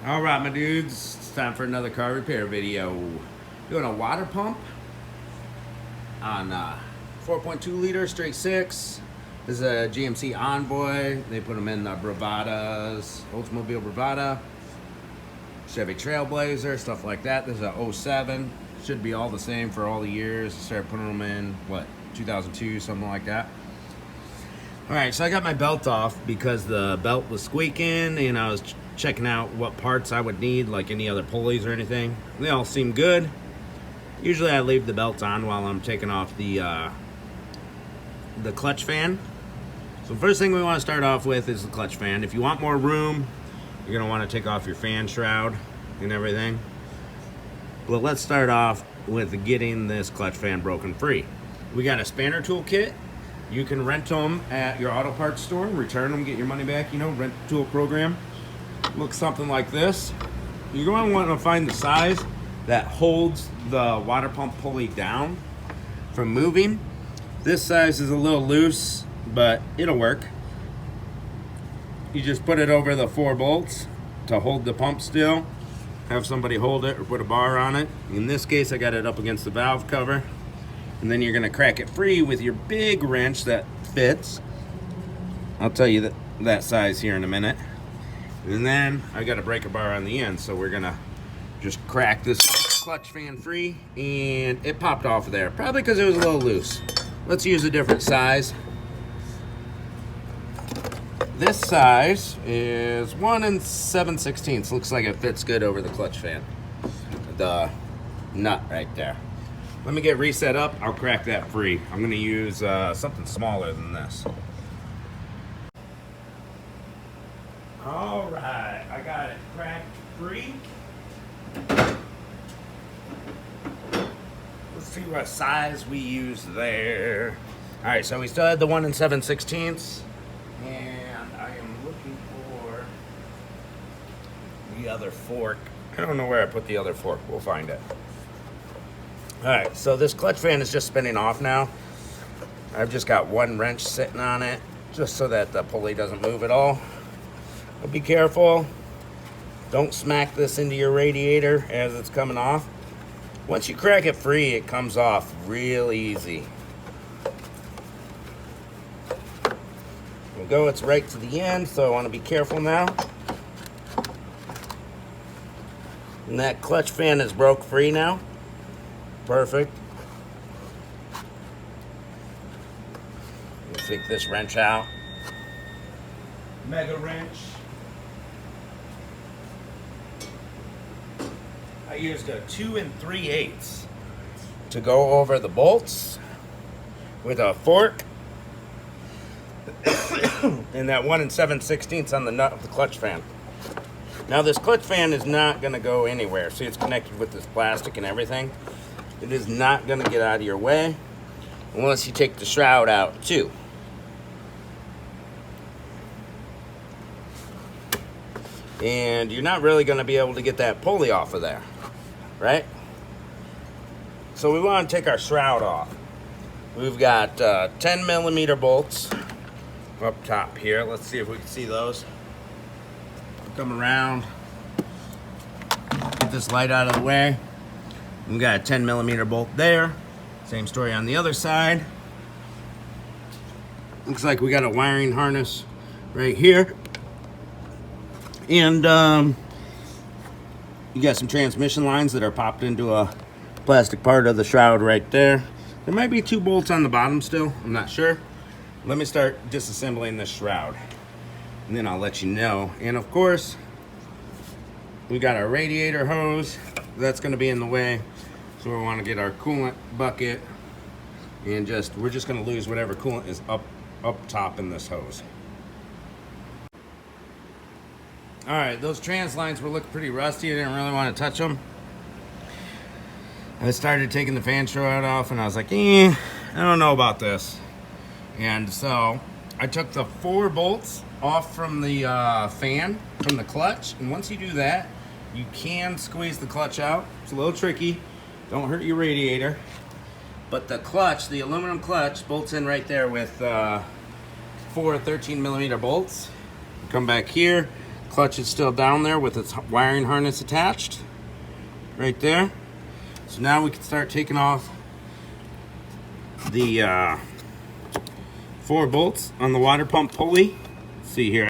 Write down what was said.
All right, my dudes, it's time for another car repair video. Doing a water pump on 4.2 liter straight six. This is a GMC Envoy. They put them in the Bravadas, Oldsmobile Bravada, Chevy Trailblazer, stuff like that. This is a 07. Should be all the same for all the years. Started putting them in, 2002, something like that. All right, so I got my belt off because the belt was squeaking, and I was checking out what parts I would need, like any other pulleys or anything. They all seem good. Usually I leave the belt on while I'm taking off the clutch fan. So first thing we want to start off with is the clutch fan. If you want more room, you're going to want to take off your fan shroud and everything. But let's start off with getting this clutch fan broken free. We got a spanner tool kit. You can rent them at your auto parts store, return them, get your money back, rent tool program. Looks something like this. You're going to want to find the size that holds the water pump pulley down from moving. This size is a little loose, but it'll work. You just put it over the 4 bolts to hold the pump still. Have somebody hold it or put a bar on it. In this case, I got it up against the valve cover. And then you're going to crack it free with your big wrench that fits. I'll tell you that size here in a minute. And then I got a breaker bar on the end, so we're going to just crack this clutch fan free. And it popped off of there, probably because it was a little loose. Let's use a different size. This size is 1 7/16. Looks like it fits good over the clutch fan. The nut right there. Let me get reset up. I'll crack that free. I'm going to use something smaller than this. All right, I got it cracked free. Let's see what size we use there. All right, so we still had the 1 7/16, and I am looking for the other fork. I don't know where I put the other fork. We'll find it. All right, so this clutch fan is just spinning off now. I've just got one wrench sitting on it just so that the pulley doesn't move at all. But be careful. Don't smack this into your radiator as it's coming off. Once you crack it free, it comes off real easy. There we go, it's right to the end, so I want to be careful now. And that clutch fan is broke free now. Perfect. Let's take this wrench out. Mega wrench. I used a 2 3/8 to go over the bolts with a fork and that 1 7/16 on the nut of the clutch fan. Now this clutch fan is not going to go anywhere. See, it's connected with this plastic and everything. It is not going to get out of your way unless you take the shroud out too. And you're not really going to be able to get that pulley off of there, right? So we want to take our shroud off. We've got 10 millimeter bolts up top here. Let's see if we can see those. Come around, get this light out of the way. We've got a 10 millimeter bolt there. Same story on the other side. Looks like we got a wiring harness right here. And you got some transmission lines that are popped into a plastic part of the shroud right there. There might be 2 bolts on the bottom still. I'm not sure. Let me start disassembling this shroud, and then I'll let you know. And of course, we got our radiator hose. That's going to be in the way. So we want to get our coolant bucket, and we're just going to lose whatever coolant is up top in this hose. All right, those trans lines were looking pretty rusty. I didn't really want to touch them. I started taking the fan shroud off, and I was like, I don't know about this. And so I took the 4 bolts off from the fan, from the clutch. And once you do that, you can squeeze the clutch out. It's a little tricky. Don't hurt your radiator. But the clutch, the aluminum clutch, bolts in right there with 4 13 millimeter bolts. Come back here. Clutch is still down there with its wiring harness attached. Right there. So now we can start taking off the 4 bolts on the water pump pulley. See here.